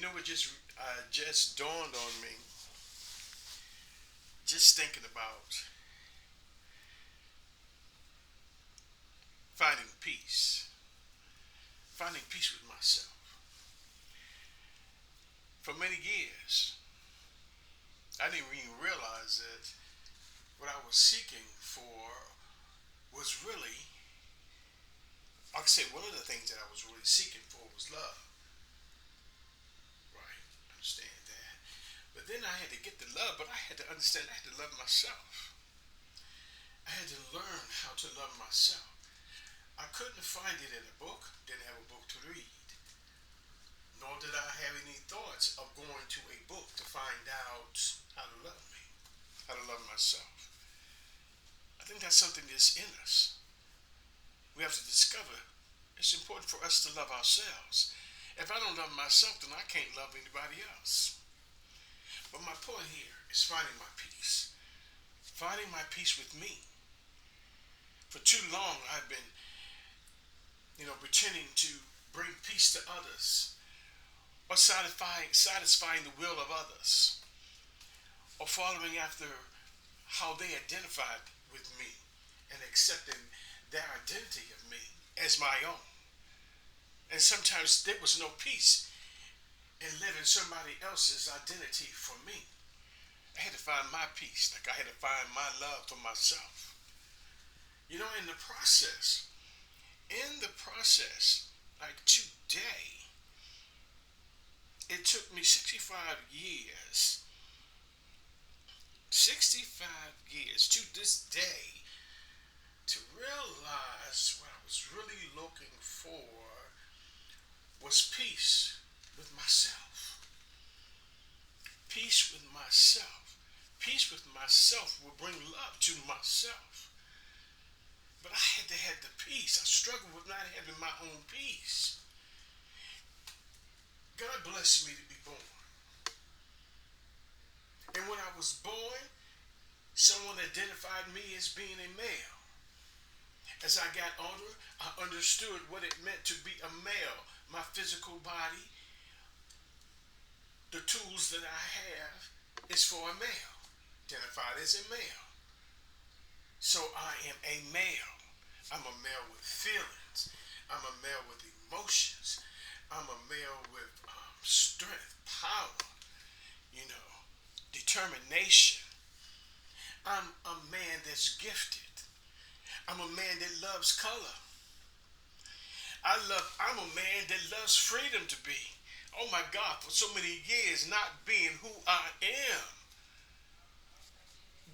It just dawned on me, just thinking about finding peace, finding peace with myself. For many years, I didn't even realize that what I was seeking for was really, I could say one of the things that I was really seeking for was love. Right, understand that. But then I had to get the love, but I had to understand I had to love myself. I had to learn how to love myself. I couldn't find it in a book, didn't have a book to read, nor did I have any thoughts of going to a book to find out how to love me, how to love myself. I think that's something that's in us. We have to discover it's important for us to love ourselves. If I don't love myself, then I can't love anybody else. But my point here is finding my peace. Finding my peace with me. For too long, I've been, pretending to bring peace to others, or satisfying the will of others, or following after how they identified with me and accepting their identity of me as my own. And sometimes there was no peace in living somebody else's identity for me. I had to find my peace, like I had to find my love for myself. In the process, like today, it took me 65 years to this day to realize what I was really looking for was peace with myself. Peace with myself. Peace with myself will bring love to myself. But I had to have the peace. I struggled with not having my own peace. God blessed me to be born. And when I was born, someone identified me as being a male. As I got older, I understood what it meant to be a male. My physical body, the tools that I have, is for a male, identified as a male. So I am a male. I'm a male with feelings. I'm a male with emotions. I'm a male with strength, power, determination. I'm a man that's gifted. I'm a man that loves color. I'm a man that loves freedom to be. Oh my God, for so many years not being who I am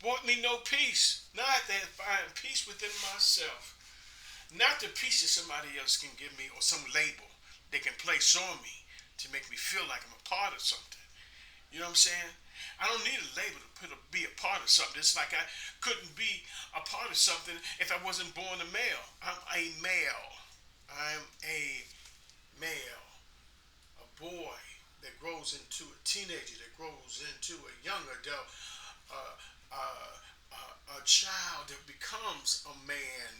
brought me no peace. Now I have to find peace within myself. Not the peace that somebody else can give me or some label they can place on me to make me feel like I'm a part of something. You know what I'm saying? I don't need a label to be a part of something. It's like I couldn't be a part of something if I wasn't born a male. I'm a male. I'm a male. A boy that grows into a teenager, that grows into a young adult, uh, a child that becomes a man,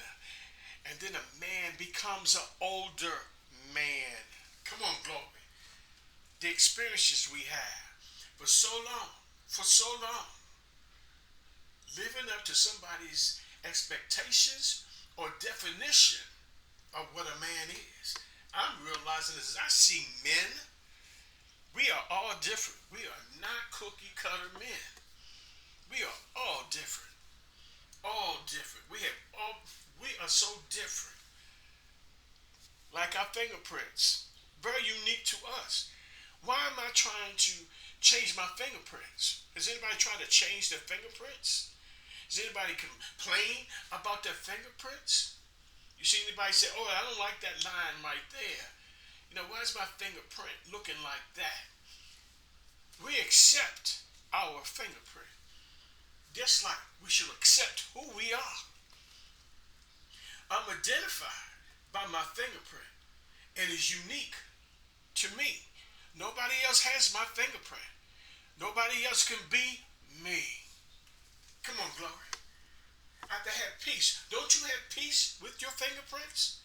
and then a man becomes an older man. Come on, glory. The experiences we have for so long, living up to somebody's expectations or definition of what a man is. I'm realizing as I see men, we are all different. We are not cookie cutter men. We are all different. All different. We are so different. Like our fingerprints. Very unique to us. Why am I trying to change my fingerprints? Is anybody trying to change their fingerprints? Is anybody complain about their fingerprints? You see anybody say, oh, I don't like that line right there. Why is my fingerprint looking like that? We accept our fingerprint. Just like we should accept who we are. I'm identified by my fingerprint and is unique to me. Nobody else has my fingerprint. Nobody else can be me. Come on, glory. I have to have peace. Don't you have peace with your fingerprints?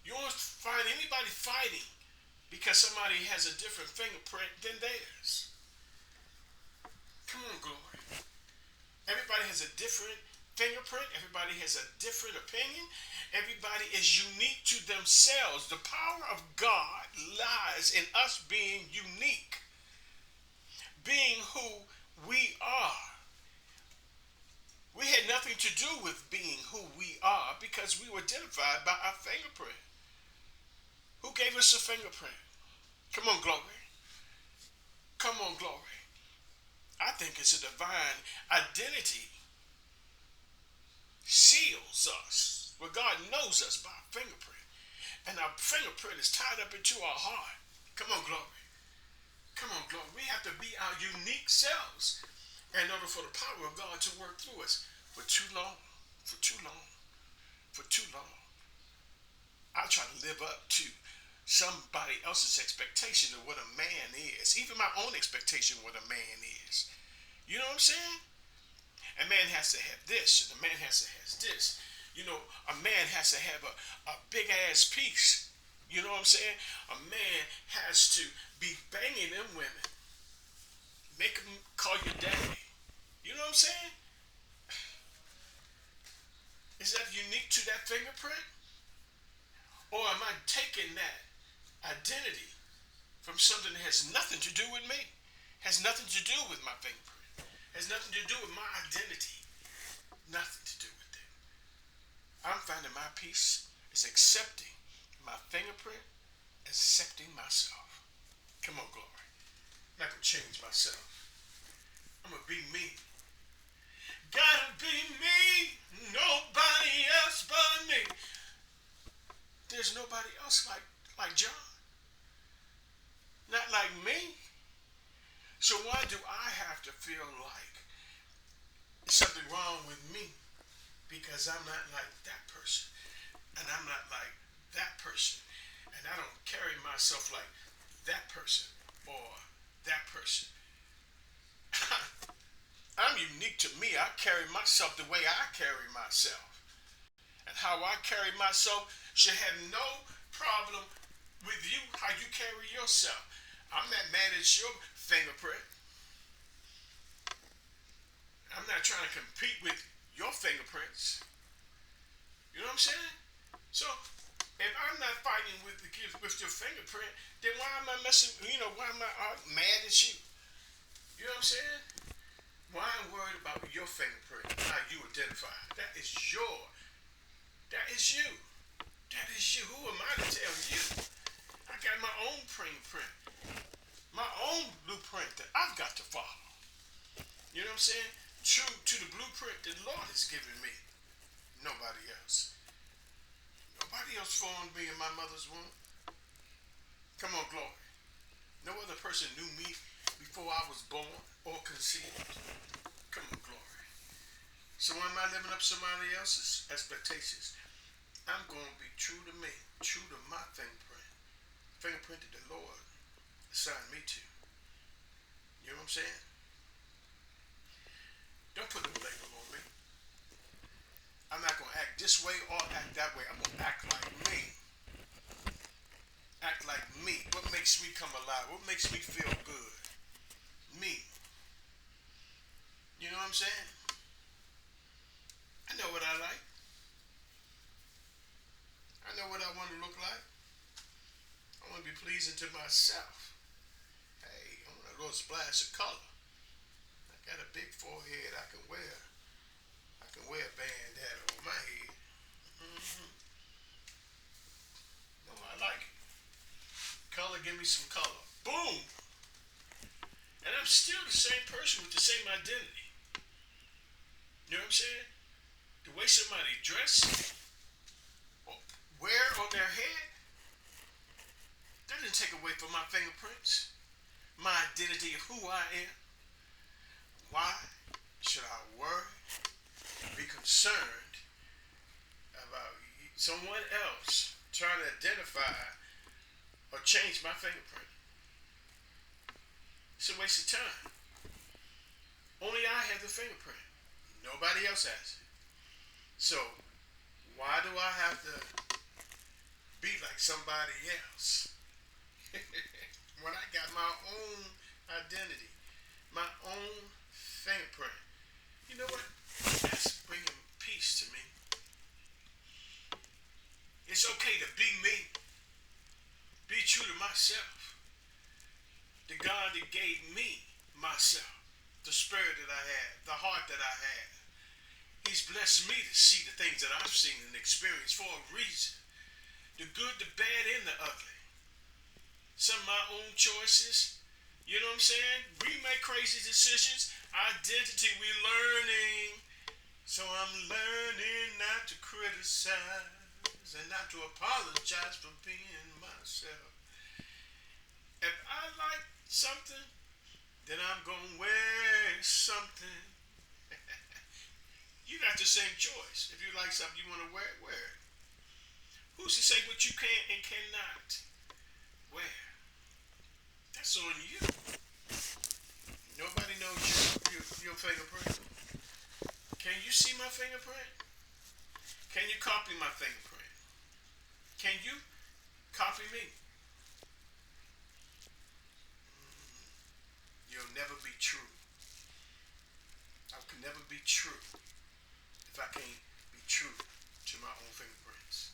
You won't find anybody fighting because somebody has a different fingerprint than theirs. Come on, glory. Everybody has a different fingerprint. Everybody has a different opinion. Everybody is unique to themselves. The power of God lies in us being unique, being who we are. We had nothing to do with being who we are because we were identified by our fingerprint. Who gave us a fingerprint? Come on, glory. Come on, glory. I think it's a divine identity seals us, where God knows us by our fingerprint. And our fingerprint is tied up into our heart. Come on, glory. Come on, glory. We have to be our unique selves in order for the power of God to work through us. For too long, for too long, for too long, I try to live up to somebody else's expectation of what a man is. Even my own expectation of what a man is. You know what I'm saying? A man has to have this, and a man has to have this. You know, a man has to have a big ass piece. You know what I'm saying? A man has to be banging them women. Make them call you daddy. You know what I'm saying? Is that unique to that fingerprint? Or am I taking that identity from something that has nothing to do with me? Has nothing to do with my fingerprint. Has nothing to do with my identity. Nothing to do with it. I'm finding my peace is accepting my fingerprint, accepting myself. Come on, glory. I'm not going to change myself. I'm going to be me. Gotta be me. Nobody else but me. There's nobody else like John. Not like me. So why do I have to feel like there's something wrong with me? Because I'm not like that person. And I'm not like that person. And I don't carry myself like that person or that person. I'm unique to me. I carry myself the way I carry myself. And how I carry myself should have no problem with you, how you carry yourself. I'm not mad at your fingerprint. I'm not trying to compete with your fingerprints. You know what I'm saying? So, if I'm not fighting with your fingerprint, then why am I messing, why am I mad at you? You know what I'm saying? Why I'm worried about your fingerprint, how you identify. That is you. That is you. Who am I to tell you? I got my own fingerprint, my own blueprint that I've got to follow. You know what I'm saying? True to the blueprint that the Lord has given me. Nobody else. Nobody else formed me in my mother's womb. Come on, glory. No other person knew me before I was born or conceived. Come on, glory. So am I living up to somebody else's expectations? I'm going to be true to me, true to my fingerprint that the Lord assigned me to. You know what I'm saying? Don't put no label on me. I'm not going to act this way or act that way. I'm going to act like me. Act like me. What makes me come alive? What makes me feel good? Me. You know what I'm saying? I know what I like. I know what I want to look like. I want to be pleasing to myself. Hey, I want a little splash of color. I got a big forehead I can wear. I can wear a bandana on my head. Mm-hmm. No, I like it. Color, give me some color. Boom! And I'm still the same person with the same identity. You know what I'm saying? The way somebody dress or wear on their head, that didn't take away from my fingerprints, my identity of who I am. Why should I worry, be concerned about someone else trying to identify or change my fingerprint? It's a waste of time. Only I have the fingerprint. Nobody else has it. So, why do I have to be like somebody else? identity, my own fingerprint. You know what? That's bringing peace to me. It's okay to be me, be true to myself. The God that gave me myself, the spirit that I have, the heart that I have. He's blessed me to see the things that I've seen and experienced for a reason. The good, the bad, and the ugly. Some of my own choices. You know what I'm saying? We make crazy decisions. Identity, we're learning. So I'm learning not to criticize and not to apologize for being myself. If I like something, then I'm going to wear something. You got the same choice. If you like something you want to wear it, wear it. Who's to say what you can and cannot wear? That's on you. Nobody knows your fingerprint. Can you see my fingerprint? Can you copy my fingerprint? Can you copy me? You'll never be true. I can never be true if I can't be true to my own fingerprints.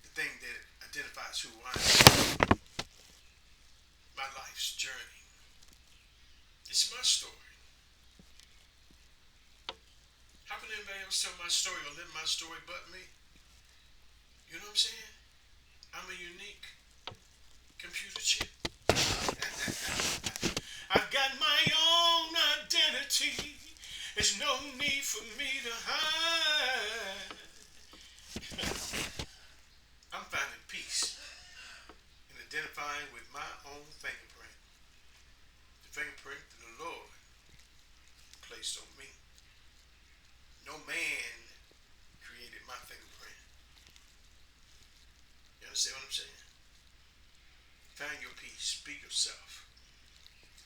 The thing that identifies who I am. My life's journey. It's my story. How can anybody else tell my story or live my story but me? You know what I'm saying? I'm a unique computer chip. I've got my own identity. There's no need for me to hide. I'm finding peace in identifying with my own fingerprint. The fingerprint that the Lord placed on me. No man created my fingerprint. You understand what I'm saying? Find your peace. Be yourself.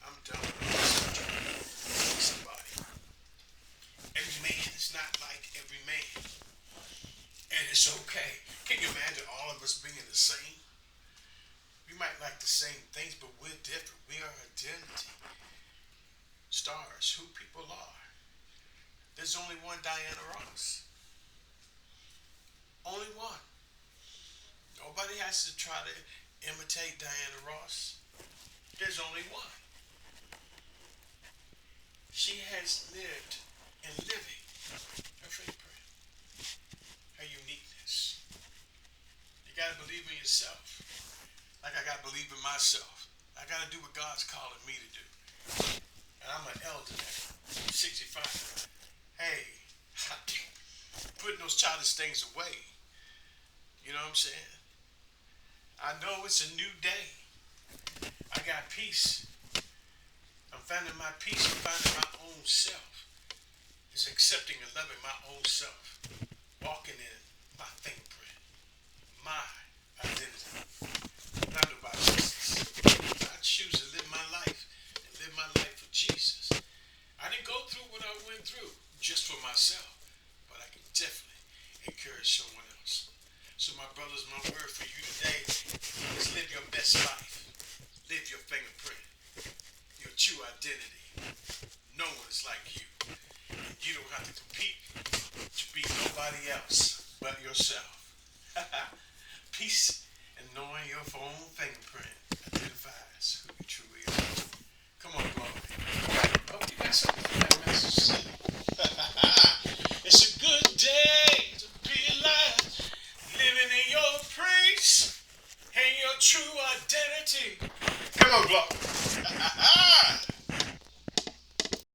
I'm done with somebody. Every man is not like every man. And it's okay. Can you imagine all of us being the same? We might like the same things, but we're different. We are identity. Stars, who people are. There's only one Diana Ross. Only one. Nobody has to try to imitate Diana Ross. There's only one. She has lived and living her fingerprint, her uniqueness. You got to believe in yourself. Like I got to believe in myself. I got to do what God's calling me to do. And I'm an elder now, 65. Hey, putting those childish things away. You know what I'm saying? I know it's a new day. I got peace. I'm finding my peace and finding my own self. It's accepting and loving my own self. Walking in my fingerprint. My identity. Not nobody else's. I choose to live my life and live my life for Jesus. I didn't go through what I went through just for myself, but I can definitely encourage someone else. So my brothers, my word for you today is live your best life. Live your fingerprint. Your true identity. No one is like you. And you don't have to compete to be nobody else but yourself. Peace and knowing your own fingerprint identifies who you truly are. Come on, Glory. Oh, you got something for that message. It's a good day to be alive. Living in your praise and your true identity. Come on, Glory.